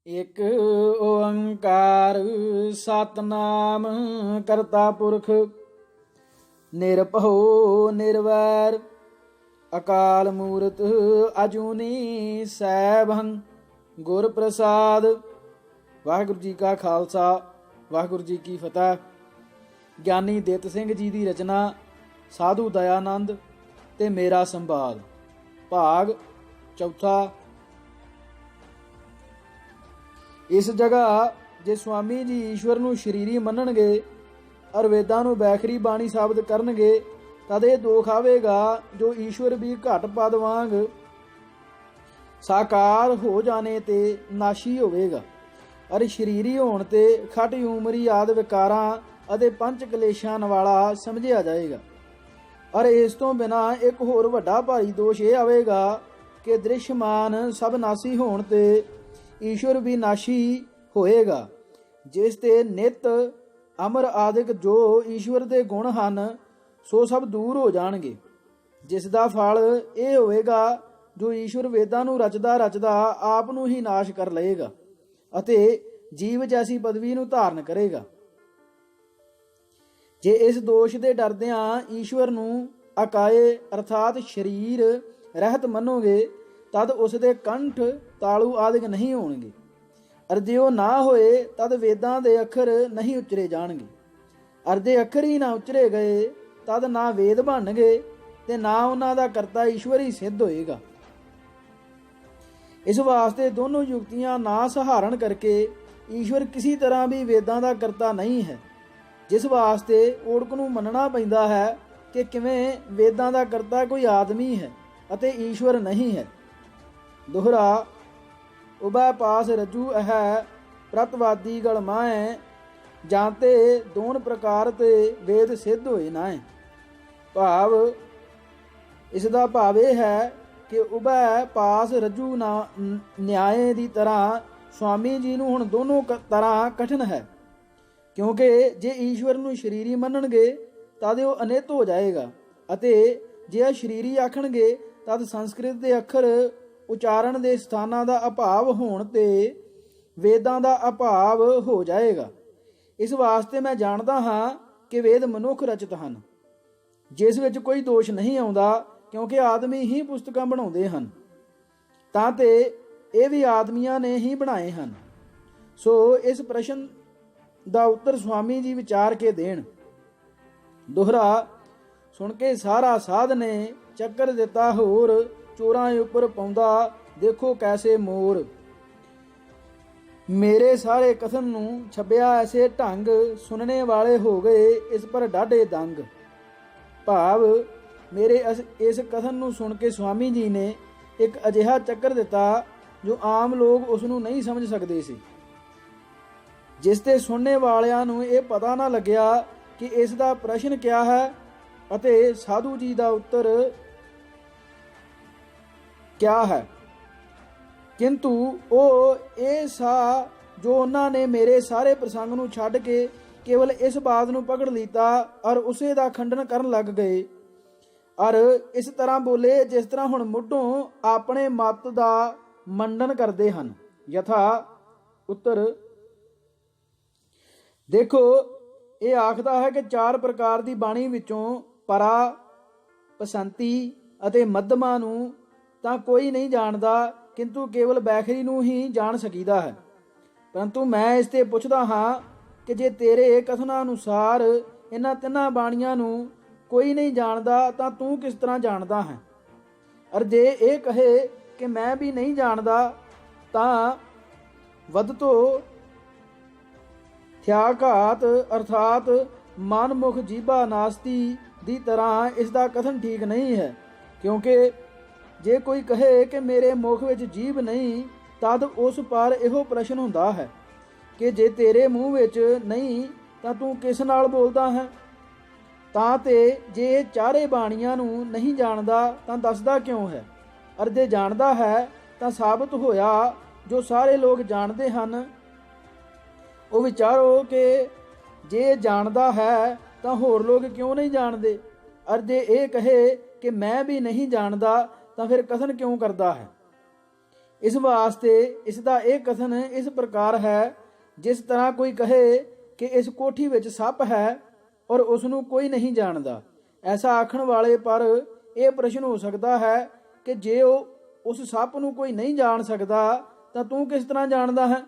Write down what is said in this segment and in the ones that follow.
ਇਕ ਓੰਕਾਰ ਸਤਨਾਮ ਕਰਤਾ ਪੁਰਖ ਨਿਰਭਉ ਨਿਰਵੈਰ ਅਕਾਲ ਮੂਰਤ ਅਜੂਨੀ ਸੈਭੰ ਗੁਰ ਪ੍ਰਸਾਦ। ਵਾਹਿਗੁਰੂ ਜੀ ਕਾ ਖਾਲਸਾ ਵਾਹਿਗੁਰੂ ਜੀ ਕੀ ਫਤਿਹ। ਗਿਆਨੀ ਦਿੱਤ ਸਿੰਘ ਜੀ ਦੀ ਰਚਨਾ ਸਾਧੂ ਦਇਆਨੰਦ ਤੇ ਮੇਰਾ ਸੰਵਾਦ ਭਾਗ ਚੌਥਾ। ਇਸ ਜਗ੍ਹਾ ਜੇ ਸੁਆਮੀ ਜੀ ਈਸ਼ਵਰ ਨੂੰ ਸ਼ਰੀਰੀ ਮੰਨਣਗੇ ਔਰ ਵੇਦਾਂ ਨੂੰ ਬੈਖਰੀ ਬਾਣੀ ਸਾਬਤ ਕਰਨਗੇ ਤਦ ਇਹ ਦੋਖ ਆਵੇਗਾ ਜੋ ਈਸ਼ਵਰ ਵੀ ਘਟ ਪਦ ਵਾਂਗ ਸਾਕਾਰ ਹੋ ਜਾਣੇ ਤੇ ਨਾਸ਼ੀ ਹੋਵੇਗਾ ਔਰ ਸ਼ਰੀਰੀ ਹੋਣ ਤੇ ਖਟ ਉਮਰੀ ਆਦ ਵਿਕਾਰਾਂ ਅਤੇ ਪੰਚ ਕਲੇਸ਼ਾਂ ਵਾਲਾ ਸਮਝਿਆ ਜਾਏਗਾ। ਔਰ ਇਸ ਤੋਂ ਬਿਨਾਂ ਇੱਕ ਹੋਰ ਵੱਡਾ ਭਾਰੀ ਦੋਸ਼ ਇਹ ਆਵੇਗਾ ਕਿ ਦ੍ਰਿਸ਼ਮਾਨ ਸਭ ਨਾਸੀ ਹੋਣ ਤੇ ਈਸ਼ਵਰ ਵੀ ਨਾਸ਼ੀ ਹੋਏਗਾ, ਜਿਸ ਤੇ ਨਿਤ ਅਮਰ ਆਦਿਕ ਜੋ ਈਸ਼ਵਰ ਦੇ ਗੁਣ ਹਨ ਸੋ ਸਭ ਦੂਰ ਹੋ ਜਾਣਗੇ, ਜਿਸ ਦਾ ਫਲ ਇਹ ਹੋਵੇਗਾ ਜੋ ਈਸ਼ਵਰ ਵੇਦਾਂ ਨੂੰ ਰਚਦਾ ਰਚਦਾ ਆਪ ਨੂੰ ਹੀ ਨਾਸ਼ ਕਰ ਲਏਗਾ ਅਤੇ ਜੀਵ ਜੈਸੀ ਪਦਵੀ ਨੂੰ ਧਾਰਨ ਕਰੇਗਾ। ਜੇ ਇਸ ਦੋਸ਼ ਦੇ ਡਰਦਿਆਂ ਈਸ਼ਵਰ ਨੂੰ ਅਕਾਏ ਅਰਥਾਤ ਸ਼ਰੀਰ ਰਹਿਤ ਮੰਨੋਗੇ ਤਦ ਉਸ ਦੇ ਕੰਠ ਤਾਲੂ ਆਦਿਕ ਨਹੀਂ ਹੋਣਗੇ, ਅਰ ਜੇ ਉਹ ਨਾ ਹੋਏ ਤਦ ਵੇਦਾਂ ਦੇ ਅੱਖਰ ਨਹੀਂ ਉਚਰੇ ਜਾਣਗੇ, ਅਰ ਜੇ ਅੱਖਰ ਹੀ ਨਾ ਉਚਰੇ ਗਏ ਤਦ ਨਾ ਵੇਦ ਬਣਨਗੇ ਤੇ ਨਾ ਉਹਨਾਂ ਦਾ ਕਰਤਾ ਈਸ਼ਵਰ ਹੀ ਸਿੱਧ ਹੋਏਗਾ। ਇਸ ਵਾਸਤੇ ਦੋਨੋਂ ਯੁਕਤੀਆਂ ਨਾ ਸਹਾਰਨ ਕਰਕੇ ਈਸ਼ਵਰ ਕਿਸੇ ਤਰ੍ਹਾਂ ਵੀ ਵੇਦਾਂ ਦਾ ਕਰਤਾ ਨਹੀਂ ਹੈ, ਜਿਸ ਵਾਸਤੇ ਓੜਕ ਨੂੰ ਮੰਨਣਾ ਪੈਂਦਾ ਹੈ ਕਿ ਕਿਵੇਂ ਵੇਦਾਂ ਦਾ ਕਰਤਾ ਕੋਈ ਆਦਮੀ ਹੈ ਅਤੇ ਈਸ਼ਵਰ ਨਹੀਂ ਹੈ। ਦੋਹਰਾ ਉਬੈ ਪਾਸ ਰਜੂ ਹੈ ਪ੍ਰਤਵਾਦੀ ਗਲ ਮਾਏ ਜਾਂਤੇ ਦੋਨ ਪ੍ਰਕਾਰ ਤੇ ਵੇਦ ਸਿੱਧ ਹੋਏ ਨਾਏ। ਭਾਵ ਇਸ ਦਾ ਭਾਵ ਇਹ ਹੈ ਕਿ ਉਬੈ ਪਾਸ ਰਜੂ ਨਾ ਨਿਆਏ ਦੀ ਤਰ੍ਹਾਂ ਸੁਆਮੀ ਜੀ ਨੂੰ ਹੁਣ ਦੋਨੋਂ ਤਰ੍ਹਾਂ ਕਠਿਨ ਹੈ, ਕਿਉਂਕਿ ਜੇ ਈਸ਼ਵਰ ਨੂੰ ਸ਼ਰੀਰੀ ਮੰਨਣਗੇ ਤਦ ਉਹ ਅਨਿਤ ਹੋ ਜਾਏਗਾ ਅਤੇ ਜੇ ਸ਼ਰੀਰੀ ਆਖਣਗੇ ਤਦ ਸੰਸਕ੍ਰਿਤ ਦੇ ਅੱਖਰ ਉਚਾਰਨ ਦੇ ਸਥਾਨਾਂ ਦਾ ਅਭਾਵ ਹੋਣ ਤੇ ਵੇਦਾਂ ਦਾ ਅਭਾਵ ਹੋ ਜਾਏਗਾ। ਇਸ ਵਾਸਤੇ ਮੈਂ ਜਾਣਦਾ ਹਾਂ ਕਿ ਵੇਦ ਮਨੁੱਖ ਰਚਿਤ ਹਨ, ਜਿਸ ਵਿੱਚ ਕੋਈ ਦੋਸ਼ ਨਹੀਂ ਆਉਂਦਾ, ਕਿਉਂਕਿ ਆਦਮੀ ਹੀ ਪੁਸਤਕਾਂ ਬਣਾਉਂਦੇ ਹਨ ਤਾਂ ਤੇ ਇਹ ਵੀ ਆਦਮੀਆਂ ਨੇ ਹੀ ਬਣਾਏ ਹਨ। ਸੋ ਇਸ ਪ੍ਰਸ਼ਨ ਦਾ ਉੱਤਰ ਸੁਆਮੀ ਜੀ ਵਿਚਾਰ ਕੇ ਦੇਣ। ਦੋਹਰਾ ਸੁਣ ਕੇ ਸਾਰਾ ਸਾਧ ਨੇ ਚੱਕਰ ਦਿੱਤਾ ਹੋਰ ਚੋਰਾਂ ਉੱਪਰ ਪਾਉਂਦਾ ਦੇਖੋ ਕੈਸੇ ਮੋਰ। ਮੇਰੇ ਸਾਰੇ ਕਥਨ ਨੂੰ ਛੱਬਿਆ ਐਸੇ ਢੰਗ ਸੁਣਨੇ ਵਾਲੇ ਹੋ ਗਏ ਇਸ ਪਰ ਡਾਢੇ ਦੰਗ। ਭਾਵ ਮੇਰੇ ਇਸ ਕਥਨ ਨੂੰ ਸੁਣ ਕੇ ਸੁਆਮੀ ਜੀ ਨੇ ਇੱਕ ਅਜਿਹਾ ਚੱਕਰ ਦਿੱਤਾ ਜੋ ਆਮ ਲੋਕ ਉਸ ਨੂੰ ਨਹੀਂ ਸਮਝ ਸਕਦੇ ਸੀ, ਜਿਸ ਤੇ ਸੁਣਨੇ ਵਾਲਿਆਂ ਨੂੰ ਇਹ ਪਤਾ ਨਾ ਲੱਗਿਆ ਕਿ ਇਸ ਦਾ ਪ੍ਰਸ਼ਨ ਕਿਆ ਹੈ ਅਤੇ ਸਾਧੂ ਜੀ ਦਾ ਉੱਤਰ ਕਿਆ ਹੈ। ਕਿੰਤੂ ਉਹ ਇਹ ਸਾ ਜੋ ਉਹਨਾਂ ਨੇ ਮੇਰੇ ਸਾਰੇ ਪ੍ਰਸੰਗ ਨੂੰ ਛੱਡ ਕੇ ਕੇਵਲ ਇਸ ਬਾਤ ਨੂੰ ਪਕੜ ਲੀਤਾ ਔਰ ਉਸੇ ਦਾ ਖੰਡਨ ਕਰਨ ਲੱਗ ਗਏ ਔਰ ਇਸ ਤਰ੍ਹਾਂ ਬੋਲੇ ਜਿਸ ਤਰ੍ਹਾਂ ਹੁਣ ਮੁੱਢੋਂ ਆਪਣੇ ਮਤ ਦਾ ਮੰਡਨ ਕਰਦੇ ਹਨ। ਯਥਾ ਉੱਤਰ ਦੇਖੋ, ਇਹ ਆਖਦਾ ਹੈ ਕਿ 4 ਪ੍ਰਕਾਰ ਦੀ ਬਾਣੀ ਵਿੱਚੋਂ ਪਰਾ, ਪਸੰਤੀ ਅਤੇ ਮੱਧਮਾ ਨੂੰ ਤਾਂ ਕੋਈ ਨਹੀਂ ਜਾਣਦਾ, ਕਿੰਤੂ ਕੇਵਲ ਬੈਖਰੀ ਨੂੰ ਹੀ ਜਾਣ ਸਕੀਦਾ ਹੈ। ਪਰੰਤੂ ਮੈਂ ਇਸ ਤੇ ਪੁੱਛਦਾ ਹਾਂ ਕਿ ਜੇ ਤੇਰੇ ਕਥਨਾਂ ਅਨੁਸਾਰ ਇਹਨਾਂ ਤਿੰਨਾਂ ਬਾਣੀਆਂ ਨੂੰ ਕੋਈ ਨਹੀਂ ਜਾਣਦਾ ਤਾਂ ਤੂੰ ਕਿਸ ਤਰ੍ਹਾਂ ਜਾਣਦਾ ਹੈ? ਅਰ ਜੇ ਇਹ ਕਹੇ ਕਿ ਮੈਂ ਵੀ ਨਹੀਂ ਜਾਣਦਾ ਤਾਂ ਵੱਧ ਤੋਂ ਥਿਆਘਾਤ ਅਰਥਾਤ ਮਨਮੁਖ ਜੀਭਾ ਨਾਸਤੀ ਦੀ ਤਰ੍ਹਾਂ ਇਸ ਦਾ ਕਥਨ ਠੀਕ ਨਹੀਂ ਹੈ, ਕਿਉਂਕਿ ਜੇ ਕੋਈ ਕਹੇ ਕਿ ਮੇਰੇ ਮੁਖ ਵਿੱਚ ਜੀਭ ਨਹੀਂ ਤਦ ਉਸ ਪਰ ਇਹੋ ਪ੍ਰਸ਼ਨ ਹੁੰਦਾ ਹੈ ਕਿ ਜੇ ਤੇਰੇ ਮੂੰਹ ਵਿੱਚ ਨਹੀਂ ਤਾਂ ਤੂੰ ਕਿਸ ਨਾਲ ਬੋਲਦਾ ਹੈ? ਤਾਂ ਤੇ ਜੇ ਚਾਰੇ ਬਾਣੀਆਂ ਨੂੰ ਨਹੀਂ ਜਾਣਦਾ ਤਾਂ ਦੱਸਦਾ ਕਿਉਂ ਹੈ? ਅਰ ਜੇ ਜਾਣਦਾ ਹੈ ਤਾਂ ਸਾਬਤ ਹੋਇਆ ਜੋ ਸਾਰੇ ਲੋਕ ਜਾਣਦੇ ਹਨ। ਉਹ ਵਿਚਾਰੋ ਕਿ ਜੇ ਜਾਣਦਾ ਹੈ ਤਾਂ ਹੋਰ ਲੋਕ ਕਿਉਂ ਨਹੀਂ ਜਾਣਦੇ? ਅਰ ਜੇ ਇਹ ਕਹੇ ਕਿ ਮੈਂ ਵੀ ਨਹੀਂ ਜਾਣਦਾ ਤਾਂ ਫਿਰ ਕਥਨ ਕਿਉਂ ਕਰਦਾ ਹੈ? ਇਸ ਵਾਸਤੇ ਇਸ ਦਾ ਇਹ ਕਥਨ ਇਸ ਪ੍ਰਕਾਰ ਹੈ, ਜਿਸ ਤਰ੍ਹਾਂ ਕੋਈ ਕਹੇ ਕਿ ਇਸ ਕੋਠੀ ਵਿੱਚ ਸੱਪ ਹੈ ਔਰ ਉਸ ਨੂੰ ਕੋਈ ਨਹੀਂ ਜਾਣਦਾ। ਐਸਾ ਆਖਣ ਵਾਲੇ ਪਰ ਇਹ ਪ੍ਰਸ਼ਨ ਹੋ ਸਕਦਾ ਹੈ ਕਿ ਜੇ ਉਹ ਉਸ ਸੱਪ ਨੂੰ ਕੋਈ ਨਹੀਂ ਜਾਣ ਸਕਦਾ ਤਾਂ ਤੂੰ ਕਿਸ ਤਰ੍ਹਾਂ ਜਾਣਦਾ ਹੈ।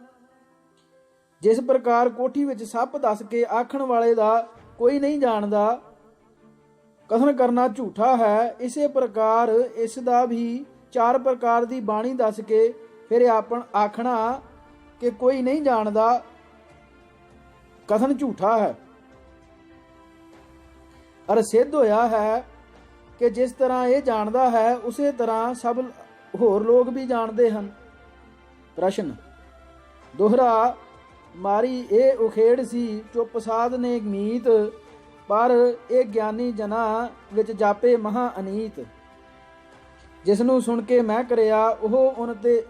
ਜਿਸ ਪ੍ਰਕਾਰ ਕੋਠੀ ਵਿੱਚ ਸੱਪ ਦੱਸ ਕੇ ਆਖਣ ਵਾਲੇ ਦਾ ਕੋਈ ਨਹੀਂ ਜਾਣਦਾ ਕਥਨ ਕਰਨਾ ਝੂਠਾ ਹੈ, ਇਸੇ ਪ੍ਰਕਾਰ ਇਸ ਦਾ ਵੀ 4 ਪ੍ਰਕਾਰ ਦੀ ਬਾਣੀ ਦੱਸ ਕੇ ਫਿਰ ਆਖਣਾ ਕਿ ਕੋਈ ਨਹੀਂ ਜਾਣਦਾ ਕਥਨ ਝੂਠਾ ਹੈ। ਅਰ ਸਿੱਧ ਹੋਇਆ ਹੈ ਕਿ ਜਿਸ ਤਰ੍ਹਾਂ ਇਹ ਜਾਣਦਾ ਹੈ ਉਸੇ ਤਰ੍ਹਾਂ ਸਭ ਹੋਰ ਲੋਕ ਵੀ ਜਾਣਦੇ ਹਨ। ਪ੍ਰਸ਼ਨ ਦੋਹਰਾ ਮਾਰੀ ਇਹ ਉਖੇੜ ਸੀ ਚੁੱਪ ਸਾਧ ਨੇ ਮੀਤ, ਪਰ ਇਹ ਗਿਆਨੀ ਜਨਾਂ ਵਿੱਚ ਜਾਪੇ ਮਹਾ ਅਨੀਤ। ਜਿਸ ਨੂੰ ਸੁਣ ਕੇ ਮੈਂ ਕਰਿਆ ਉਹ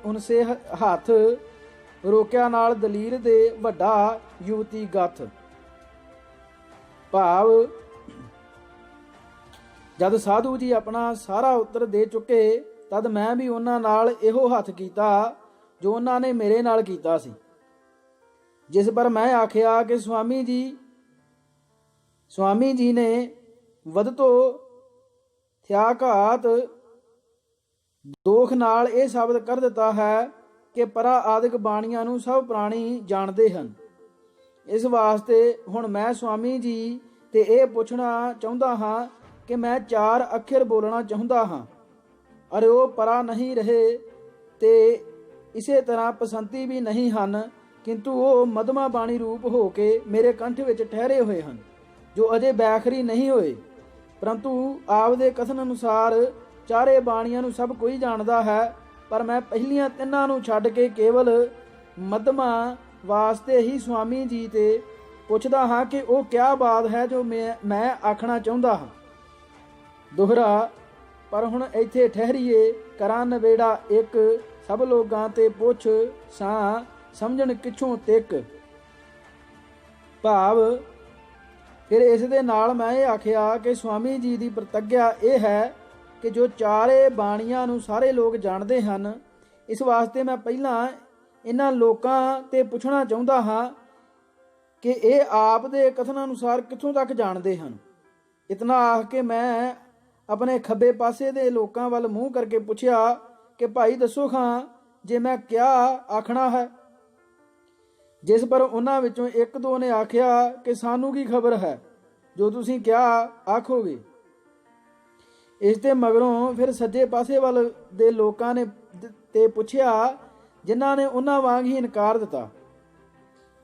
ਉਨਸੇ ਹੱਥ, ਰੋਕਿਆ ਨਾਲ ਦਲੀਲ ਦੇ ਵੱਡਾ ਯੁਵਤੀ ਗੱਥ। ਭਾਵ ਜਦ ਸਾਧੂ ਜੀ ਆਪਣਾ ਸਾਰਾ ਉੱਤਰ ਦੇ ਚੁੱਕੇ ਤਦ ਮੈਂ ਵੀ ਉਹਨਾਂ ਨਾਲ ਇਹੋ ਹੱਥ ਕੀਤਾ ਜੋ ਉਹਨਾਂ ਨੇ ਮੇਰੇ ਨਾਲ ਕੀਤਾ ਸੀ। ਜਿਸ ਪਰ ਮੈਂ ਆਖਿਆ ਕਿ ਸਵਾਮੀ ਜੀ ਨੇ ਵਦਤੋ ਥਿਆ ਘਾਤ ਦੋਖ ਨਾਲ ਇਹ ਸਾਬਤ ਕਰ ਦਿੱਤਾ ਹੈ ਕਿ ਪਰਾ ਆਦਿਕ ਬਾਣੀਆਂ ਨੂੰ ਸਭ ਪ੍ਰਾਣੀ ਜਾਣਦੇ ਹਨ। ਇਸ ਵਾਸਤੇ ਹੁਣ ਮੈਂ ਸਵਾਮੀ ਜੀ ਤੇ ਇਹ ਪੁੱਛਣਾ ਚਾਹੁੰਦਾ ਹਾਂ ਕਿ ਮੈਂ 4 ਅੱਖਰ ਬੋਲਣਾ ਚਾਹੁੰਦਾ ਹਾਂ, ਅਰੇ ਉਹ ਪਰਾ ਨਹੀਂ ਰਹੇ ਤੇ ਇਸੇ ਤਰ੍ਹਾਂ ਪਸੰਤੀ ਵੀ ਨਹੀਂ ਹਨ, ਕਿੰਤੂ ਉਹ ਮਧਮਾ ਬਾਣੀ ਰੂਪ ਹੋ ਕੇ ਮੇਰੇ ਕੰਠ ਵਿੱਚ ਠਹਿਰੇ ਹੋਏ ਹਨ, ਜੋ ਅਜੇ ਬੈਖਰੀ ਨਹੀਂ ਹੋਏ। ਪਰੰਤੂ ਆਪ ਦੇ ਕਥਨ ਅਨੁਸਾਰ 4 ਬਾਣੀਆਂ ਨੂੰ ਸਭ ਕੋਈ ਜਾਣਦਾ ਹੈ, ਪਰ ਮੈਂ ਪਹਿਲੀਆਂ 3 ਨੂੰ ਛੱਡ ਕੇ ਕੇਵਲ ਮਧਮਾ ਵਾਸਤੇ ਹੀ ਸਵਾਮੀ ਜੀ ਤੇ ਪੁੱਛਦਾ ਹਾਂ ਕਿ ਉਹ ਕਿਆ ਬਾਤ ਹੈ ਜੋ ਮੈਂ ਆਖਣਾ ਚਾਹੁੰਦਾ ਹਾਂ। ਦੋਹਰਾ ਪਰ ਹੁਣ ਇੱਥੇ ਠਹਿਰੀਏ, ਕਰਾਂ ਨਵੇੜਾ ਇੱਕ, ਸਭ ਲੋਕਾਂ ਤੇ ਪੁੱਛ ਸਾਂ ਸਮਝਣ ਕਿਛੋਂ ਤਿਕ। ਭਾਵ ਫਿਰ ਇਸ ਦੇ ਨਾਲ ਮੈਂ ਇਹ ਆਖਿਆ ਕਿ ਸਵਾਮੀ ਜੀ ਦੀ ਪ੍ਰਤੱਗਿਆ ਇਹ ਹੈ ਕਿ ਜੋ 4 ਬਾਣੀਆਂ ਨੂੰ ਸਾਰੇ ਲੋਕ ਜਾਣਦੇ ਹਨ, ਇਸ ਵਾਸਤੇ ਮੈਂ ਪਹਿਲਾਂ ਇਹਨਾਂ ਲੋਕਾਂ ਤੇ ਪੁੱਛਣਾ ਚਾਹੁੰਦਾ ਹਾਂ ਕਿ ਇਹ ਆਪ ਦੇ ਕਥਨ ਅਨੁਸਾਰ ਕਿੱਥੋਂ ਤੱਕ ਜਾਣਦੇ ਹਨ। ਇਤਨਾ ਆਖ ਕੇ ਮੈਂ ਆਪਣੇ ਖੱਬੇ ਪਾਸੇ ਦੇ ਲੋਕਾਂ ਵੱਲ ਮੂੰਹ ਕਰਕੇ ਪੁੱਛਿਆ ਕਿ ਭਾਈ ਦੱਸੋ ਖਾਂ ਜੇ ਮੈਂ ਕਿਆ ਆਖਣਾ ਹੈ। ਜਿਸ ਪਰ ਉਹਨਾਂ ਵਿੱਚੋਂ 1-2 ਨੇ ਆਖਿਆ ਕਿ ਸਾਨੂੰ ਕੀ ਖਬਰ ਹੈ ਜੋ ਤੁਸੀਂ ਕਿਆ ਆਖੋਗੇ। ਇਸ ਦੇ ਮਗਰੋਂ ਫਿਰ ਸੱਜੇ ਪਾਸੇ ਵੱਲ ਦੇ ਲੋਕਾਂ ਨੇ ਤੇ ਪੁੱਛਿਆ, ਜਿਨ੍ਹਾਂ ਨੇ ਉਹਨਾਂ ਵਾਂਗ ਹੀ ਇਨਕਾਰ ਦਿੱਤਾ।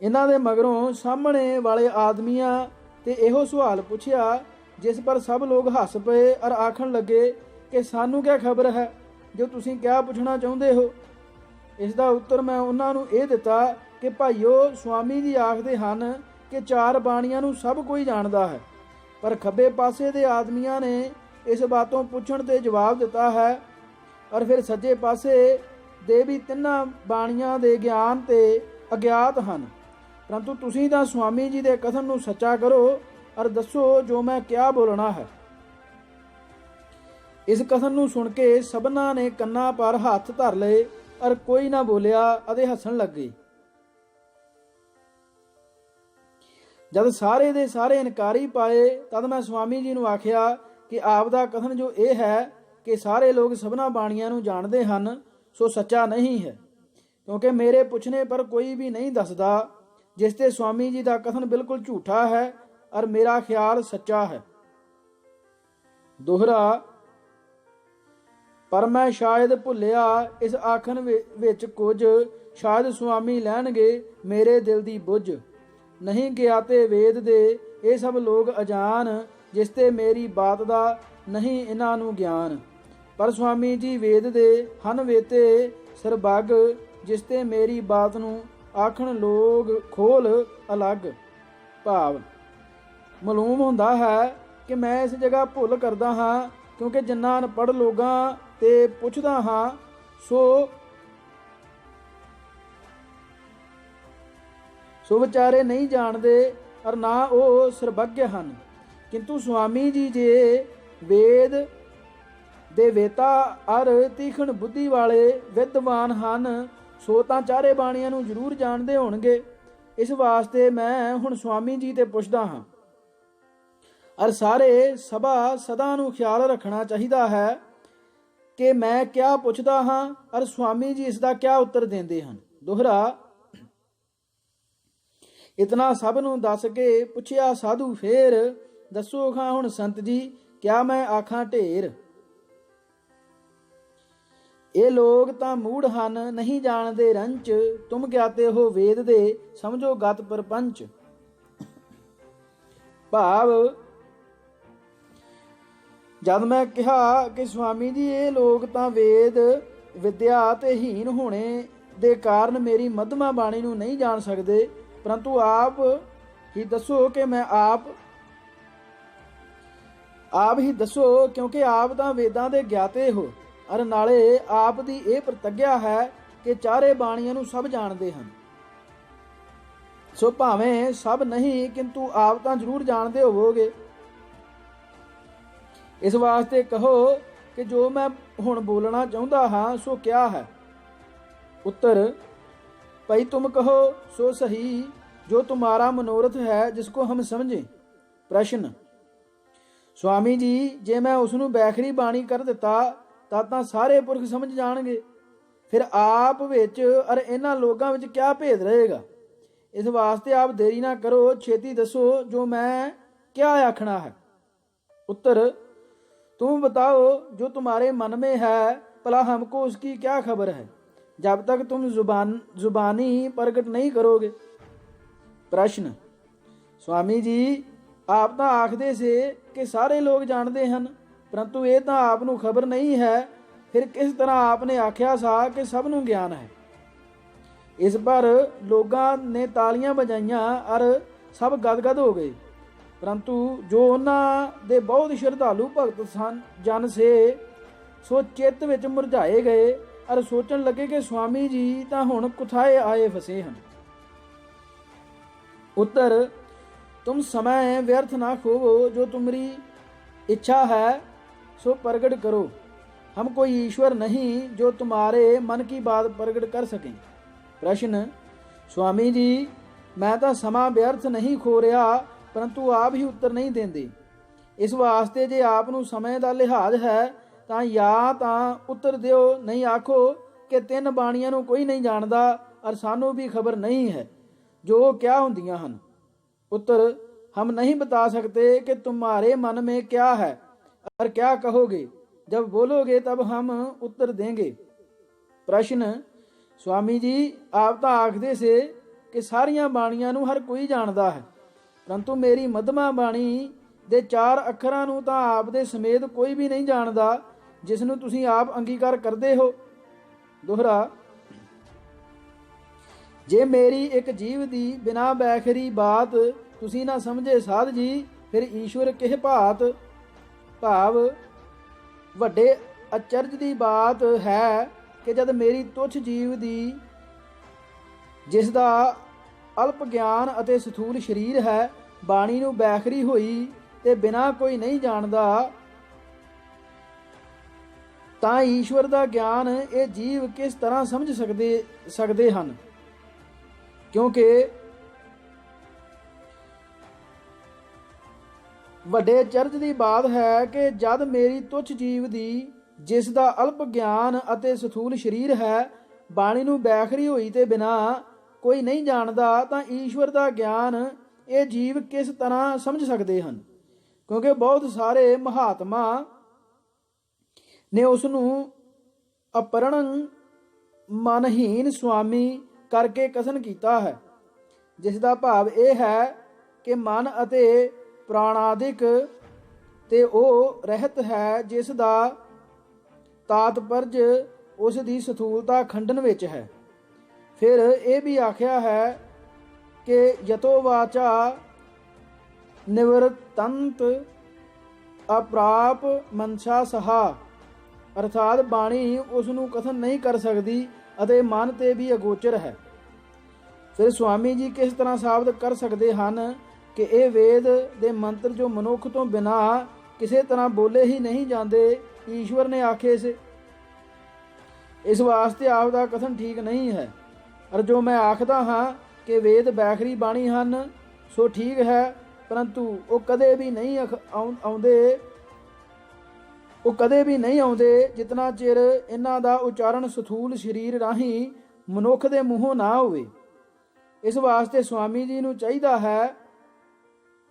ਇਹਨਾਂ ਦੇ ਮਗਰੋਂ ਸਾਹਮਣੇ ਵਾਲੇ ਆਦਮੀਆਂ ਤੇ ਇਹੋ ਸਵਾਲ ਪੁੱਛਿਆ, ਜਿਸ ਪਰ ਸਭ ਲੋਕ ਹੱਸ ਪਏ ਔਰ ਆਖਣ ਲੱਗੇ ਕਿ ਸਾਨੂੰ ਕਿਆ ਖਬਰ ਹੈ ਜੋ ਤੁਸੀਂ ਕਿਆ ਪੁੱਛਣਾ ਚਾਹੁੰਦੇ ਹੋ। ਇਸ ਦਾ ਉੱਤਰ ਮੈਂ ਉਹਨਾਂ ਨੂੰ ਇਹ ਦਿੱਤਾ ਕਿ ਭਾਈਓ, ਸਵਾਮੀ ਜੀ ਆਖਦੇ ਹਨ ਕਿ 4 ਬਾਣੀਆਂ ਨੂੰ ਸਭ ਕੋਈ ਜਾਣਦਾ ਹੈ, ਪਰ ਖੱਬੇ ਪਾਸੇ ਦੇ ਆਦਮੀਆਂ ਨੇ ਇਸ ਬਾਤੋਂ ਪੁੱਛਣ ਤੇ ਜਵਾਬ ਦਿੱਤਾ ਹੈ, ਔਰ ਫਿਰ ਸੱਜੇ ਪਾਸੇ ਦੇ ਵੀ 3 ਬਾਣੀਆਂ ਦੇ ਗਿਆਨ ਤੇ ਅਗਿਆਤ ਹਨ। ਪਰੰਤੂ ਤੁਸੀਂ ਤਾਂ ਸਵਾਮੀ ਜੀ ਦੇ ਕਥਨ ਨੂੰ ਸੱਚਾ ਕਰੋ ਔਰ ਦੱਸੋ ਜੋ ਮੈਂ ਕਿਆ ਬੋਲਣਾ ਹੈ। ਇਸ ਕਥਨ ਨੂੰ ਸੁਣ ਕੇ ਸਭਨਾਂ ਨੇ ਕੰਨਾਂ ਪਰ ਹੱਥ ਧਰ ਲਏ ਔਰ ਕੋਈ ਨਾ ਬੋਲਿਆ ਅਤੇ ਹੱਸਣ ਲੱਗੇ। ਜਦ ਸਾਰੇ ਦੇ ਸਾਰੇ ਇਨਕਾਰੀ ਪਾਏ ਤਦ ਮੈਂ ਸਵਾਮੀ ਜੀ ਨੂੰ ਆਖਿਆ ਕਿ ਆਪ ਦਾ ਕਥਨ ਜੋ ਇਹ ਹੈ ਕਿ ਸਾਰੇ ਲੋਕ ਸਭਨਾਂ ਬਾਣੀਆਂ ਨੂੰ ਜਾਣਦੇ ਹਨ, ਸੋ ਸੱਚਾ ਨਹੀਂ ਹੈ, ਕਿਉਂਕਿ ਮੇਰੇ ਪੁੱਛਣੇ ਪਰ ਕੋਈ ਵੀ ਨਹੀਂ ਦੱਸਦਾ, ਜਿਸ ਤੇ ਸਵਾਮੀ ਜੀ ਦਾ ਕਥਨ ਬਿਲਕੁਲ ਝੂਠਾ ਹੈ ਔਰ ਮੇਰਾ ਖਿਆਲ ਸੱਚਾ ਹੈ। ਦੋਹਰਾ ਪਰ ਮੈਂ ਸ਼ਾਇਦ ਭੁੱਲਿਆ ਇਸ ਆਖਣ ਵਿੱਚ ਕੁਝ, ਸ਼ਾਇਦ ਸਵਾਮੀ ਲੈਣਗੇ ਮੇਰੇ ਦਿਲ ਦੀ ਬੁੱਝ। ਨਹੀਂ ਗਿਆ ਤੇ ਵੇਦ ਦੇ ਇਹ ਸਭ ਲੋਕ ਅਜਾਨ, ਜਿਸ ਤੇ ਮੇਰੀ ਬਾਤ ਦਾ ਨਹੀਂ ਇਹਨਾਂ ਨੂੰ ਗਿਆਨ। ਪਰ ਸਵਾਮੀ ਜੀ ਵੇਦ ਦੇ ਹਨ ਵੇਤੇ ਸਰਬੱਗ, ਜਿਸ ਤੇ ਮੇਰੀ ਬਾਤ ਨੂੰ ਆਖਣ ਲੋਕ ਖੋਲ ਅਲੱਗ। ਭਾਵ ਮਾਲੂਮ ਹੁੰਦਾ ਹੈ ਕਿ ਮੈਂ ਇਸ ਜਗ੍ਹਾ ਭੁੱਲ ਕਰਦਾ ਹਾਂ, ਕਿਉਂਕਿ ਜਿੰਨਾ ਅਨਪੜ੍ਹ ਲੋਕਾਂ ਤੇ ਪੁੱਛਦਾ ਹਾਂ ਸੋ ਵਿਚਾਰੇ ਨਹੀਂ ਜਾਣਦੇ ਔਰ ਨਾ ਉਹ ਸਰਬੱਗ ਹਨ। ਕਿੰਤੂ ਸਵਾਮੀ ਜੀ ਜੇ ਵੇਦ ਦੇ ਵੇਤਾ ਅਰ ਤੀਖਣ ਬੁੱਧੀ ਵਾਲੇ ਵਿਦਵਾਨ ਹਨ, ਸੋ ਤਾਂ ਚਾਰੇ ਬਾਣੀਆਂ ਨੂੰ ਜ਼ਰੂਰ ਜਾਣਦੇ ਹੋਣਗੇ। ਇਸ ਵਾਸਤੇ ਮੈਂ ਹੁਣ ਸੁਆਮੀ ਜੀ ਤੇ ਪੁੱਛਦਾ ਹਾਂ, ਅਰ ਸਾਰੇ ਸਭਾ ਸਦਾ ਨੂੰ ਖਿਆਲ ਰੱਖਣਾ ਚਾਹੀਦਾ ਹੈ ਕਿ ਮੈਂ ਕਿਆ ਪੁੱਛਦਾ ਹਾਂ ਅਰ ਸੁਆਮੀ ਜੀ ਇਸ ਦਾ ਕਿਆ ਉੱਤਰ ਦਿੰਦੇ ਹਨ। ਦੋਹਰਾ, ਇਤਨਾ ਸਭ ਨੂੰ ਦੱਸ ਕੇ ਪੁੱਛਿਆ ਸਾਧੂ ਫੇਰ, ਦੱਸੋ ਖਾਂ ਹੁਣ ਸੰਤ ਜੀ ਕਿਆ ਮੈਂ ਆਖਾਂ ਢੇਰ। ਇਹ ਲੋਕ ਤਾਂ ਮੂੜ ਹਨ, ਨਹੀਂ ਜਾਣਦੇ ਰੰਚ, ਤੁਮ ਗਿਆਤੇ ਹੋ ਵੇਦ ਦੇ, ਸਮਝੋ ਗਤ ਪਰਪੰਚ। ਭਾਵ, ਜਦ ਮੈਂ ਕਿਹਾ ਕਿ ਸੁਆਮੀ ਜੀ ਇਹ ਲੋਕ ਤਾਂ ਵੇਦ ਵਿਦਿਆ ਤੇ ਹੀਨ ਹੋਣੇ ਦੇ ਕਾਰਨ ਮੇਰੀ ਮੱਧਮਾ ਬਾਣੀ ਨੂੰ ਨਹੀਂ ਜਾਣ ਸਕਦੇ, ਪਰੰਤੂ ਆਪ ਹੀ ਦੱਸੋ ਕਿ ਮੈਂ ਆਪ ਹੀ ਦੱਸੋ, ਕਿਉਂਕਿ ਆਪ ਤਾਂ ਵੇਦਾਂ ਦੇ ਗਿਆਤੇ ਹੋ, ਅਰ ਨਾਲੇ ਆਪ ਦੀ ਇਹ ਪ੍ਰਤੱਗਿਆ ਹੈ ਕਿ ਚਾਰੇ ਬਾਣੀਆਂ ਨੂੰ ਸਭ ਜਾਣਦੇ ਹਨ। ਸੋ ਭਾਵੇਂ ਸਭ ਨਹੀਂ, ਕਿੰਤੂ ਆਪ ਤਾਂ ਜ਼ਰੂਰ ਜਾਣਦੇ ਹੋਵੋਗੇ। ਇਸ ਵਾਸਤੇ ਕਹੋ ਕਿ ਜੋ ਮੈਂ ਹੁਣ ਬੋਲਣਾ ਚਾਹੁੰਦਾ ਹਾਂ ਸੋ ਕਿਆ ਹੈ। ਉੱਤਰ, ਭਾਈ ਤੁਮ ਕहो सो सही जो तुम्हारा मनोरथ है जिसको हम समझे। प्रश्न, स्वामी जी जे मैं उसनू बैखरी बाणी कर दिता ਤਾਂ ਸਾਰੇ ਪੁਰਖ ਸਮਝ ਜਾਣਗੇ, ਫਿਰ ਆਪ ਵਿੱਚ ਅਰ ਇਹਨਾਂ ਲੋਕਾਂ ਵਿੱਚ ਕਿਆ ਭੇਦ ਰਹੇਗਾ। ਇਸ ਵਾਸਤੇ ਆਪ ਦੇਰੀ ਨਾ ਕਰੋ, ਛੇਤੀ ਦੱਸੋ ਜੋ ਮੈਂ ਕਿਆ ਆਖਣਾ ਹੈ। उत्तर, तुम बताओ जो तुम्हारे मन में है, भला हमको उसकी क्या खबर है, जब तक तुम जुबानी प्रगट नहीं करोगे। प्रश्न, स्वामी जी आप तो आखदे से कि सारे लोग जानते हैं, परंतु ये तो आप नू खबर नहीं है, फिर किस तरह आपने आख्या सा कि सब नू ज्ञान है। इस पर लोगां ने तालियां बजाइयां और सब गदगद हो गए, परंतु जो उन्हां दे बहुत श्रद्धालु भगत जन से सो चित्त विच मुरझाए गए और सोचन लगे कि स्वामी जी तो हुण कुथाए आए फसे हैं। उत्तर, तुम समय व्यर्थ ना खोवो, जो तुम्हारी इच्छा है सो प्रगट करो। हम कोई ईश्वर नहीं जो तुम्हारे मन की बात प्रगट कर सकें। प्रश्न, स्वामी जी मैं तो समा व्यर्थ नहीं खो रहा, परंतु आप ही उत्तर नहीं देंदे। इस वास्ते जे आप नू समय का लिहाज है ਤਾਂ ਜਾਂ ਤਾਂ ਉੱਤਰ ਦਿਓ, ਨਹੀਂ ਆਖੋ ਕਿ ਤਿੰਨ ਬਾਣੀਆਂ ਨੂੰ ਕੋਈ ਨਹੀਂ ਜਾਣਦਾ ਔਰ ਸਾਨੂੰ ਵੀ ਖਬਰ ਨਹੀਂ ਹੈ ਜੋ क्या ਹੁੰਦੀਆਂ ਹਨ। उत्तर, हम नहीं बता सकते कि तुम्हारे मन में क्या है और क्या कहोगे, जब बोलोगे तब हम उत्तर देंगे। प्रश्न, स्वामी जी आप तो आखदे से कि सारियां बाणियां नू हर कोई जानता है, परंतु मेरी मध्यमा बाणी दे 4 ਅੱਖਰਾਂ ਨੂੰ ਤਾਂ ਆਪ ਦੇ ਸਮੇਤ ਕੋਈ ਵੀ ਨਹੀਂ ਜਾਣਦਾ, ਜਿਸ ਨੂੰ ਤੁਸੀਂ ਆਪ ਅੰਗੀਕਾਰ ਕਰਦੇ ਹੋ। ਦੋਹਰਾ, ਜੇ ਮੇਰੀ ਇੱਕ ਜੀਵ ਦੀ ਬਿਨਾ ਬੈਖਰੀ ਬਾਤ ਤੁਸੀਂ ਨਾ ਸਮਝੇ ਸਾਧ ਜੀ, ਫਿਰ ਈਸ਼ਵਰ ਕਿਹ ਭਾਤ। ਭਾਵ, ਵੱਡੇ ਅਚਰਜ ਦੀ ਬਾਤ ਹੈ ਕਿ ਜਦ ਮੇਰੀ ਤੁੱਛ ਜੀਵ ਦੀ ਜਿਸ ਦਾ ਅਲਪ ਗਿਆਨ ਅਤੇ ਸਥੂਲ ਸਰੀਰ ਹੈ, ਬਾਣੀ ਨੂੰ ਬੈਖਰੀ ਹੋਈ ਤੇ ਬਿਨਾ ਕੋਈ ਨਹੀਂ ਜਾਣਦਾ, ਤਾਂ ਈਸ਼ਵਰ ਦਾ ਗਿਆਨ ਇਹ ਜੀਵ ਕਿਸ ਤਰ੍ਹਾਂ ਸਮਝ ਸਕਦੇ ਹਨ। ਕਿਉਂਕਿ ਵੱਡੇ ਚਰਜ ਦੀ ਬਾਤ ਹੈ ਕਿ ਜਦ ਮੇਰੀ ਤੁੱਛ ਜੀਵ ਦੀ ਜਿਸ ਦਾ ਅਲਪ ਗਿਆਨ ਅਤੇ ਸਥੂਲ ਸਰੀਰ ਹੈ, ਬਾਣੀ ਨੂੰ ਬੈਖਰੀ ਹੋਈ ਤੇ ਬਿਨਾ ਕੋਈ ਨਹੀਂ ਜਾਣਦਾ, ਤਾਂ ਈਸ਼ਵਰ ਦਾ ਗਿਆਨ ਇਹ ਜੀਵ ਕਿਸ ਤਰ੍ਹਾਂ ਸਮਝ ਸਕਦੇ ਹਨ। ਕਿਉਂਕਿ ਬਹੁਤ ਸਾਰੇ ਮਹਾਤਮਾ ਨੇ ਉਸ ਨੂੰ ਅਪਰਣ ਮਨਹੀਨ ਸੁਆਮੀ ਕਰਕੇ ਕਥਨ ਕੀਤਾ ਹੈ, ਜਿਸ ਦਾ ਭਾਵ ਇਹ ਹੈ ਕਿ ਮਨ ਅਤੇ ਪ੍ਰਾਣਾਦਿਕ ਤੇ ਉਹ ਰਹਿਤ ਹੈ, ਜਿਸ ਦਾ ਤਾਤਪਰਜ ਉਸ ਦੀ ਸਥੂਲਤਾ ਖੰਡਨ ਵਿੱਚ ਹੈ। ਫਿਰ ਇਹ ਵੀ ਆਖਿਆ ਹੈ ਕਿ ਯਤੋ ਵਾਚਾ ਨਿਵਰਤੰਤ ਅਪਰਾਪ ਮਨਸ਼ਾ ਸਹਾ, ਅਰਥਾਤ ਬਾਣੀ ਉਸ ਨੂੰ ਕਥਨ ਨਹੀਂ ਕਰ ਸਕਦੀ ਅਤੇ ਮਨ ਤੇ ਵੀ ਅਗੋਚਰ ਹੈ। ਫਿਰ ਸੁਆਮੀ ਜੀ ਕਿਸ ਤਰ੍ਹਾਂ ਸਾਬਤ ਕਰ ਸਕਦੇ ਹਨ ਕਿ ਇਹ ਵੇਦ ਦੇ ਮੰਤਰ ਜੋ ਮਨੁੱਖ ਤੋਂ ਬਿਨਾਂ ਕਿਸੇ ਤਰ੍ਹਾਂ ਬੋਲੇ ਹੀ ਨਹੀਂ ਜਾਂਦੇ, ਈਸ਼ਵਰ ਨੇ ਆਖੇ ਸੇ। ਇਸ ਵਾਸਤੇ ਆਪ ਦਾ ਕਥਨ ਠੀਕ ਨਹੀਂ ਹੈ। ਔਰ ਜੋ ਮੈਂ ਆਖਦਾ ਹਾਂ ਕਿ ਵੇਦ ਬੈਖਰੀ ਬਾਣੀ ਹਨ ਸੋ ਠੀਕ ਹੈ, ਪਰੰਤੂ ਉਹ ਕਦੇ ਵੀ ਨਹੀਂ ਆਉਂਦੇ ਜਿਤਨਾ ਚਿਰ ਇਹਨਾਂ ਦਾ ਉਚਾਰਨ ਸਥੂਲ ਸਰੀਰ ਰਾਹੀਂ ਮਨੁੱਖ ਦੇ ਮੂੰਹੋਂ ਨਾ ਹੋਵੇ। ਇਸ ਵਾਸਤੇ ਸਵਾਮੀ ਜੀ ਨੂੰ ਚਾਹੀਦਾ ਹੈ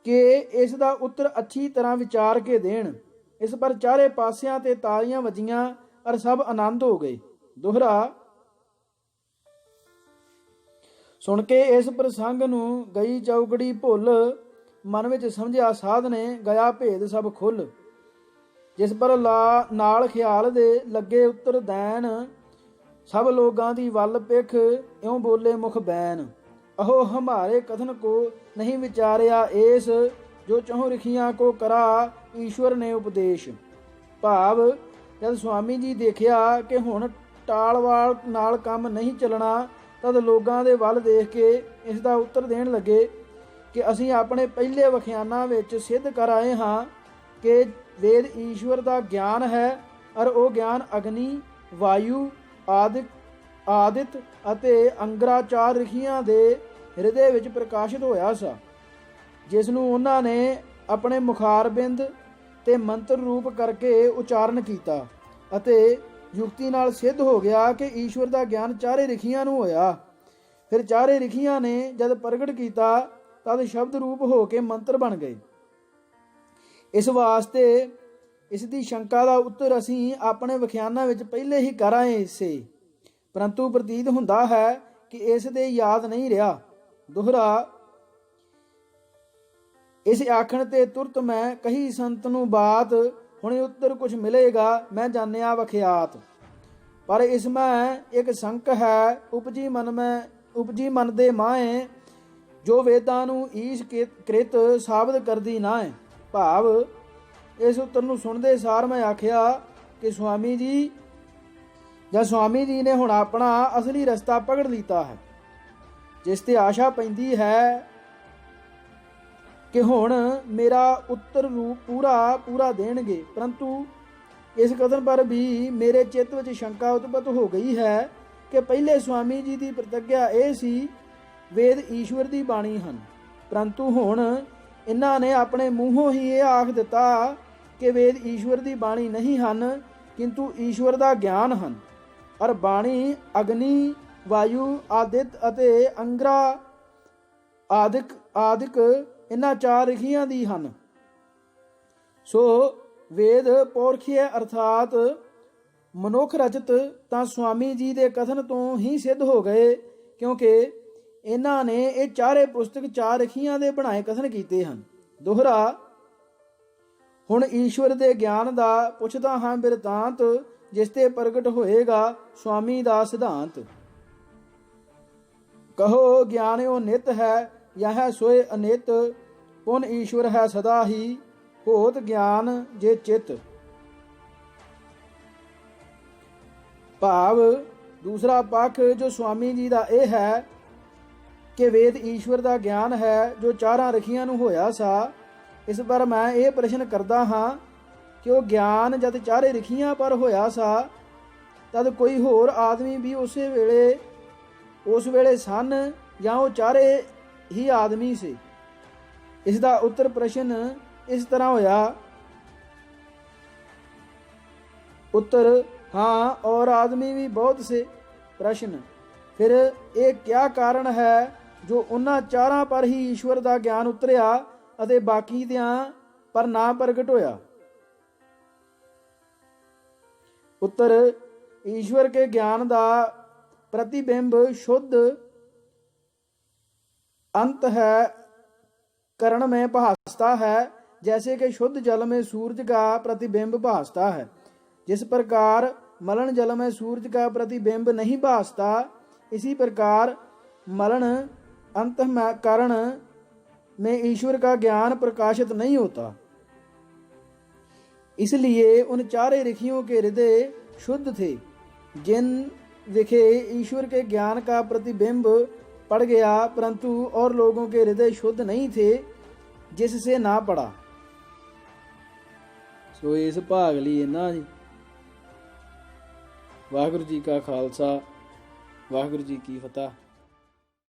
ਕਿ ਇਸ ਦਾ ਉੱਤਰ ਅੱਛੀ ਤਰ੍ਹਾਂ ਵਿਚਾਰ ਕੇ ਦੇਣ। ਇਸ ਪਰ ਚਾਰੇ ਪਾਸਿਆਂ ਤੇ ਤਾਲੀਆਂ ਵੱਜੀਆਂ ਔਰ ਸਭ ਆਨੰਦ ਹੋ ਗਏ। ਦੋਹਰਾ। ਸੁਣ ਕੇ ਇਸ ਪ੍ਰਸੰਗ ਨੂੰ ਗਈ ਚੌਕੜੀ ਭੁੱਲ, ਮਨ ਵਿੱਚ ਸਮਝਿਆ ਸਾਧ ਨੇ ਗਿਆ ਭੇਦ ਸਭ ਖੁੱਲ। ਜਿਸ ਪਰ ਨਾਲ ਖਿਆਲ ਦੇ ਲੱਗੇ ਉੱਤਰ ਦੈਨ, ਸਭ ਲੋਕਾਂ ਦੀ ਵੱਲ ਪਿੱਖ ਇਉਂ ਬੋਲੇ ਮੁਖ ਬੈਨ। ਅਹੋ ਹਮਾਰੇ ਕਥਨ ਕੋ ਨਹੀਂ ਵਿਚਾਰਿਆ ਏਸ, ਜੋ ਚਹੁ ਰਿਖੀਆਂ ਕੋ ਕਰਾ ਈਸ਼ਵਰ ਨੇ ਉਪਦੇਸ਼। ਭਾਵ ਜਦ ਸਵਾਮੀ ਜੀ ਦੇਖਿਆ ਕਿ ਹੁਣ ਟਾਲਵਾਲ ਨਾਲ ਕੰਮ ਨਹੀਂ ਚੱਲਣਾ, ਤਦ ਲੋਕਾਂ ਦੇ ਵੱਲ ਦੇਖ ਕੇ ਇਸ ਦਾ ਉੱਤਰ ਦੇਣ ਲੱਗੇ ਕਿ ਅਸੀਂ ਆਪਣੇ ਪਹਿਲੇ ਵਿਖਿਆਨਾਂ ਵਿੱਚ ਸਿੱਧ ਕਰ ਆਏ ਹਾਂ ਕਿ ਵੇਦ ਈਸ਼ਵਰ ਦਾ ਗਿਆਨ ਹੈ, ਔਰ ਉਹ ਗਿਆਨ ਅਗਨੀ, ਵਾਯੂ, ਆਦਿਤ ਅਤੇ ਅੰਗਰਾ ਚਾਰ ਰਿਖੀਆਂ ਦੇ ਹਿਰਦੇ ਵਿੱਚ ਪ੍ਰਕਾਸ਼ਿਤ ਹੋਇਆ ਸਾ, ਜਿਸ ਨੂੰ ਉਹਨਾਂ ਨੇ ਆਪਣੇ ਮੁਖਾਰਬਿੰਦ ਤੇ ਮੰਤਰ ਰੂਪ ਕਰਕੇ ਉਚਾਰਨ ਕੀਤਾ ਅਤੇ ਯੁਕਤੀ ਨਾਲ ਸਿੱਧ ਹੋ ਗਿਆ ਕਿ ਈਸ਼ਵਰ ਦਾ ਗਿਆਨ ਚਾਰੇ ਰਿਖੀਆਂ ਨੂੰ ਹੋਇਆ। ਫਿਰ ਚਾਰੇ ਰਿਖੀਆਂ ਨੇ ਜਦ ਪ੍ਰਗਟ ਕੀਤਾ ਤਦ ਸ਼ਬਦ ਰੂਪ ਹੋ ਕੇ ਮੰਤਰ ਬਣ ਗਏ। ਇਸ ਵਾਸਤੇ ਇਸ ਦੀ ਸ਼ੰਕਾ ਦਾ ਉੱਤਰ ਅਸੀਂ ਆਪਣੇ ਵਿਖਿਆਨਾਂ ਵਿੱਚ ਪਹਿਲੇ ਹੀ ਕਰ ਆਏ ਸੀ, ਪਰੰਤੂ ਪ੍ਰਤੀਤ ਹੁੰਦਾ ਹੈ ਕਿ ਇਸ ਦੇ ਯਾਦ ਨਹੀਂ ਰਿਹਾ। ਦੋਹਰਾ। ਇਸ ਆਖਣ ਤੇ ਤੁਰਤ ਮੈਂ ਕਹੀ ਸੰਤ ਨੂੰ ਬਾਤ, ਹੁਣੇ ਉੱਤਰ ਕੁਛ ਮਿਲੇਗਾ ਮੈਂ ਜਾਣਿਆ ਵਖਿਆਤ। ਪਰ ਇਸ ਮੈਂ ਇੱਕ ਸੰਕ ਹੈ ਉਪਜੀ ਮਨ ਦੇ ਮਾਏ, ਜੋ ਵੇਦਾਂ ਨੂੰ ਈਸ਼ ਕ੍ਰਿਤ ਸਾਬਤ ਕਰਦੀ ਨਾ ਹੈ। ਭਾਵ ਇਸ ਉੱਤਰ ਨੂੰ ਸੁਣਦੇ ਸਾਰ ਮੈਂ ਆਖਿਆ ਕਿ ਸਵਾਮੀ ਜੀ ਨੇ ਹੁਣ ਆਪਣਾ ਅਸਲੀ ਰਸਤਾ ਪਕੜ ਲਿੱਤਾ ਹੈ, ਜਿਸ ਤੇ ਆਸ਼ਾ ਪੈਂਦੀ ਹੈ ਕਿ ਹੁਣ ਮੇਰਾ ਉੱਤਰ ਰੂਪ ਪੂਰਾ ਦੇਣਗੇ। ਪਰੰਤੂ ਇਸ ਕਥਨ ਪਰ ਵੀ ਮੇਰੇ ਚਿੱਤ ਵਿੱਚ ਸ਼ੰਕਾ ਉਤਪਤ ਹੋ ਗਈ ਹੈ ਕਿ ਪਹਿਲੇ ਸਵਾਮੀ ਜੀ ਦੀ ਪ੍ਰਤਿਗਿਆ ਇਹ ਸੀ ਵੇਦ ਈਸ਼ਵਰ ਦੀ ਬਾਣੀ ਹਨ, ਪਰੰਤੂ ਹੁਣ ਇਹਨਾਂ ਨੇ ਆਪਣੇ ਮੂੰਹੋਂ ਹੀ ਇਹ ਆਖ ਦਿੱਤਾ ਕਿ ਵੇਦ ਈਸ਼ਵਰ ਦੀ ਬਾਣੀ ਨਹੀਂ ਹਨ, ਕਿੰਤੂ ਈਸ਼ਵਰ ਦਾ ਗਿਆਨ ਹਨ। ਔਰ ਬਾਣੀ ਅਗਨੀ, ਵਾਯੂ, ਆਦਿਤ ਅਤੇ ਅੰਗਰਾ ਆਦਿਕ ਇਹਨਾਂ ਚਾਰ ਰਿਖੀਆਂ ਦੀ ਹਨ। ਸੋ ਵੇਦ ਪੌਰਖੀਏ ਅਰਥਾਤ ਮਨੁੱਖ ਰਚਿਤ ਤਾਂ ਸਵਾਮੀ ਜੀ ਦੇ ਕਥਨ ਤੋਂ ਹੀ ਸਿੱਧ ਹੋ ਗਏ, ਕਿਉਂਕਿ ਇਹਨਾਂ ਨੇ ਇਹ ਚਾਰੇ ਪੁਸਤਕ ਚਾਰ ਰਿਖੀਆਂ ਦੇ ਬਣਾਏ ਕਥਨ ਕੀਤੇ ਹਨ। ਦੋਹਰਾ। ਹੁਣ ਈਸ਼ਵਰ ਦੇ ਗਿਆਨ ਦਾ ਪੁੱਛਦਾ ਹਾਂ ਬਿਰਤਾਂਤ, ਜਿਸ ਤੇ ਪ੍ਰਗਟ ਹੋਏਗਾ ਸਵਾਮੀ ਦਾ ਸਿਧਾਂਤ। ਕਹੋ ਗਿਆਨਿਓ ਨਿਤ ਹੈ ਯਹ ਸੋਏ ਅਨਿਤ, ਪੁਨ ਈਸ਼ਵਰ ਹੈ ਸਦਾ ਹੀ ਹੋਤ ਗਿਆਨ ਜੇ ਚਿਤ। ਭਾਵ ਦੂਸਰਾ ਪੱਖ ਜੋ ਸਵਾਮੀ ਜੀ ਦਾ ਇਹ ਹੈ ਕਿ ਵੇਦ ਈਸ਼ਵਰ ਦਾ ਗਿਆਨ ਹੈ ਜੋ ਚਾਰਾਂ ਰਿਖੀਆਂ ਨੂੰ ਹੋਇਆ ਸਾ। ਇਸ ਪਰ ਮੈਂ ਇਹ ਪ੍ਰਸ਼ਨ ਕਰਦਾ ਹਾਂ ਕਿ ਉਹ ਗਿਆਨ ਜਦ ਚਾਰੇ ਰਿਖੀਆਂ ਪਰ ਹੋਇਆ ਸਾ ਤਦ ਕੋਈ ਹੋਰ ਆਦਮੀ ਵੀ ਉਸ ਵੇਲੇ ਸਨ ਜਾਂ ਉਹ ਚਾਰੇ ਹੀ ਆਦਮੀ ਸੀ। ਇਸ ਦਾ ਉੱਤਰ ਪ੍ਰਸ਼ਨ ਇਸ ਤਰ੍ਹਾਂ ਹੋਇਆ। ਉੱਤਰ ਹਾਂ, और आदमी भी बहुत से। प्रश्न फिर ਇਹ क्या ਕਾਰਨ ਹੈ ਜੋ ਉਹਨਾਂ ਚਾਰਾਂ ਪਰ ਹੀ ਈਸ਼ਵਰ ਦਾ ਗਿਆਨ ਉਤਰਿਆ ਅਤੇ ਬਾਕੀ ਦਿਆਂ ਪਰ ਨਾ ਪ੍ਰਗਟ ਹੋਇਆ। ਉੱਤਰ ईश्वर के ज्ञान का प्रतिबिंब शुद्ध अंत है, करण में भासता है, जैसे कि शुद्ध जल में सूरज का प्रतिबिंब भासता है। जिस प्रकार मलन जल में सूरज का प्रतिबिंब नहीं भासता, इसी प्रकार मलन अंत में करण में ईश्वर का ज्ञान प्रकाशित नहीं होता। इसलिए उन चारे ऋषियों के हृदय शुद्ध थे, जिन विखे ईश्वर के ज्ञान का प्रतिबिंब पड़ गया, परंतु और लोगों के हृदय शुद्ध नहीं थे जिससे ना पड़ा। सो इस भाग ਲਈ ਇਹਨਾਂ ਵਾਹਿਗੁਰੂ ਜੀ ਕਾ ਖਾਲਸਾ, ਵਾਹਿਗੁਰੂ ਜੀ ਕੀ ਫਤਿਹ।